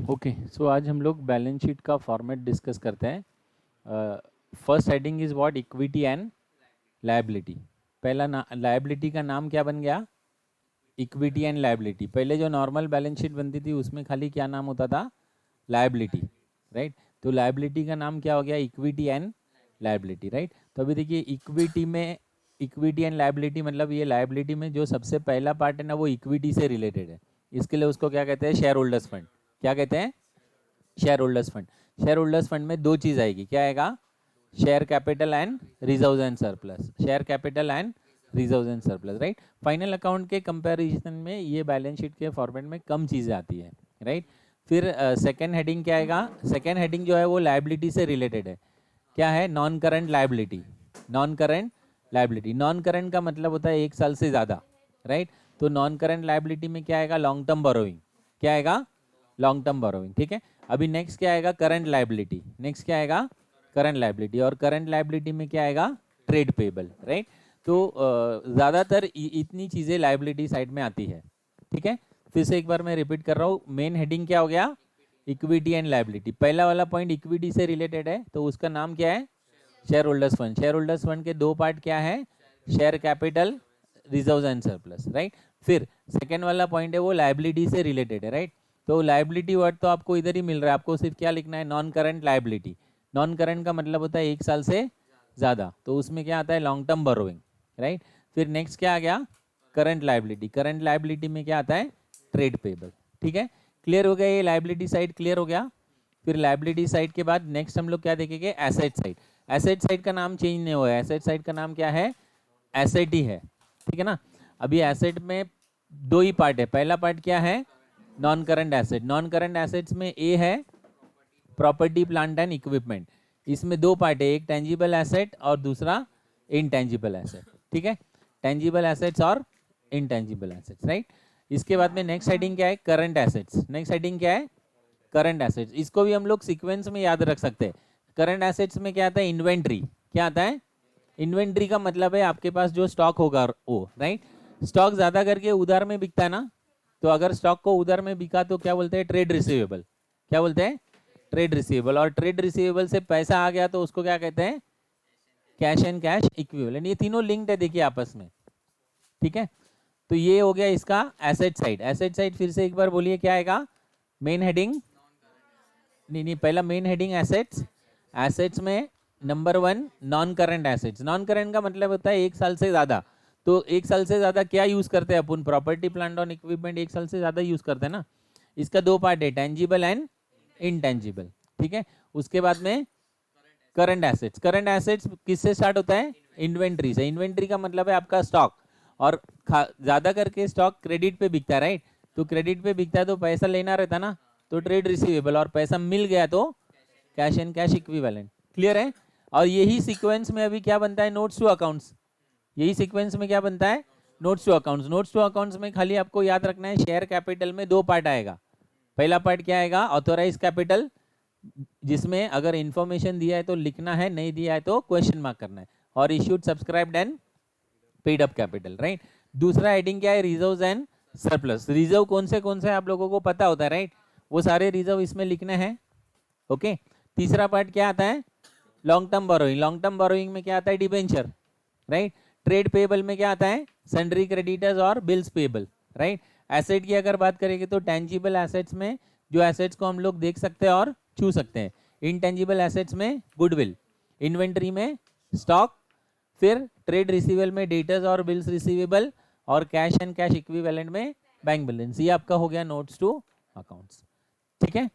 Okay, सो आज हम लोग बैलेंस शीट का फॉर्मेट डिस्कस करते हैं। First heading is what, equity and liability. पहला लायबिलिटी का नाम क्या बन गया, इक्विटी एंड लायबिलिटी। पहले जो नॉर्मल बैलेंस शीट बनती थी उसमें खाली क्या नाम होता था, लायबिलिटी, राइट। तो लायबिलिटी का नाम क्या हो गया, इक्विटी एंड लायबिलिटी, राइट। तो अभी देखिए इक्विटी में, इक्विटी एंड लायबिलिटी मतलब ये लायबिलिटी में जो सबसे पहला पार्ट है ना वो इक्विटी से रिलेटेड है। इसके लिए उसको क्या कहते हैं, शेयर होल्डर्स फंड। क्या कहते हैं, share holders fund. Share holders fund में दो चीज आएगी, क्या आएगा, share capital and reserves and surplus. Share capital and reserves and surplus, right. Final account के कंपैरिजन में ये बैलेंस शीट के फॉर्मेट में कम चीजें आती है, राइट। फिर सेकंड हेडिंग क्या आएगा, सेकंड हेडिंग जो है वो लायबिलिटी से रिलेटेड है। क्या है, non current liability. Non current liability, non current का मतलब होता है एक साल से ज़्यादा, राइट। तो नॉन करंट लायबिलिटी में क्या आएगा, लॉन्ग टर्म बोरोइंग। क्या आएगा, लॉन्ग टर्म बोरोइंग, ठीक है। अभी नेक्स्ट क्या आएगा, करंट लायबिलिटी। नेक्स्ट क्या आएगा, करंट लायबिलिटी। और करंट लायबिलिटी में क्या आएगा, ट्रेड पेबल, राइट। तो ज़्यादातर इतनी चीज़ें लायबिलिटी साइड में आती है, ठीक है। फिर से एक बार मैं रिपीट कर रहा हूँ, मेन हेडिंग क्या हो गया, इक्विटी एंड लायबिलिटी। पहला वाला पॉइंट इक्विटी से रिलेटेड है तो उसका नाम क्या है, share holders fund. Share holders fund के दो पार्ट क्या है, share capital, reserves and surplus, right. फिर सेकेंड वाला पॉइंट है वो लायबिलिटी से रिलेटेड है, राइट। तो लायबिलिटी वर्ड तो आपको इधर ही मिल रहा है, आपको सिर्फ क्या लिखना है, non current liability. Non current का मतलब होता है एक साल से ज़्यादा, तो उसमें क्या आता है, लॉन्ग टर्म बोरोइंग, राइट। फिर नेक्स्ट क्या आ गया, करंट लायबिलिटी। करंट लायबिलिटी में क्या आता है, ट्रेड पेबल, ठीक है। क्लियर हो गया, ये लायबिलिटी साइड क्लियर हो गया। फिर लायबिलिटी साइड के बाद नेक्स्ट हम लोग क्या देखेंगे, एसेट साइड। एसेट साइड का नाम चेंज नहीं हुआ है, एसेट साइड का नाम क्या है, एसेट ही है, ठीक है ना। अभी एसेट में दो ही पार्ट है, पहला पार्ट क्या है, non current asset. Non current assets में ए है प्रॉपर्टी प्लांट एंड इक्विपमेंट। इसमें दो पार्ट है, एक टेंजिबल एसेट और दूसरा इनटेंजिबल एसेट, ठीक है। टेंजिबल एसेट्स और इनटेंजिबल एसेट्स, राइट। इसके बाद में नेक्स्ट हेडिंग क्या है, करंट एसेट्स। नेक्स्ट हेडिंग क्या है, करंट एसेट्स। इसको भी हम लोग सीक्वेंस में याद रख सकते हैं। करंट एसेट्स में क्या आता है, इन्वेंट्री। क्या आता है, इन्वेंट्री का मतलब है आपके पास जो स्टॉक होगा वो, राइट। स्टॉक ज्यादा करके उधार में बिकता है ना, तो अगर स्टॉक को उधार में बिका तो क्या बोलते हैं, ट्रेड रिसीवेबल। क्या बोलते हैं, ट्रेड रिसीवेबल। और ट्रेड रिसीवेबल से पैसा आ गया तो उसको क्या कहते हैं, कैश एंड कैश इक्विवेलेंट। ये तीनों लिंक्ड है देखिए आपस में, ठीक है। तो ये हो गया इसका एसेट साइड। एसेट साइड फिर से एक बार बोलिए क्या आएगा, मेन हेडिंग, नहीं पहला मेन हेडिंग एसेट्स। एसेट्स में number one non current assets. Non current का मतलब होता है एक साल से ज्यादा। तो एक साल से ज्यादा क्या यूज करते हैं अपन, प्रॉपर्टी प्लांट और इक्विपमेंट एक साल से ज्यादा यूज करते हैं ना। इसका दो पार्ट है, टेंजिबल एंड इनटेंजिबल, ठीक है। उसके बाद में करंट एसेट्स। करंट एसेट्स किससे स्टार्ट होता है, इन्वेंट्री से। इन्वेंट्री का मतलब है आपका स्टॉक, और ज्यादा करके स्टॉक क्रेडिट पे बिकता है, राइट। तो क्रेडिट पे बिकता है तो पैसा लेना रहता ना, तो ट्रेड रिसीवेबल। और पैसा मिल गया तो cash and cash equivalent. Clear है। और यही सीक्वेंस में अभी क्या बनता है, नोट्स टू अकाउंट्स। यही सीक्वेंस में क्या बनता है, notes to accounts. Notes to accounts में खाली आपको याद रखना है, शेयर कैपिटल में दो पार्ट आएगा। पहला पार्ट क्या आएगा, ऑथोराइज कैपिटल, जिसमें अगर इंफॉर्मेशन दिया है तो लिखना है, नहीं दिया है तो क्वेश्चन मार्क करना है। और issued, subscribed and paid up capital, right. दूसरा हेडिंग क्या है, रिजर्व्स एंड सरप्लस। रिजर्व कौन से आप लोगों को पता होता है, राइट। वो सारे रिजर्व इसमें लिखने हैं, ओके। तीसरा पार्ट क्या आता है, long term borrowing. Long term borrowing में क्या आता है, डिबेंचर, राइट। ट्रेड पेबल में क्या आता है, सन्ड्री क्रेडिटर्स और बिल्स पेबल, राइट। एसेट की अगर बात करेंगे तो टेंजिबल एसेट्स में जो एसेट्स को हम लोग देख सकते हैं और छू सकते हैं। इनटेंजिबल एसेट्स में गुडविल, इन्वेंट्री में स्टॉक, फिर ट्रेड रिसीवेबल में डेटर्स और बिल्स रिसीवेबल, और कैश एंड कैश इक्विवेलेंट में बैंक बैलेंस। ये आपका हो गया नोट्स टू अकाउंट्स, ठीक है।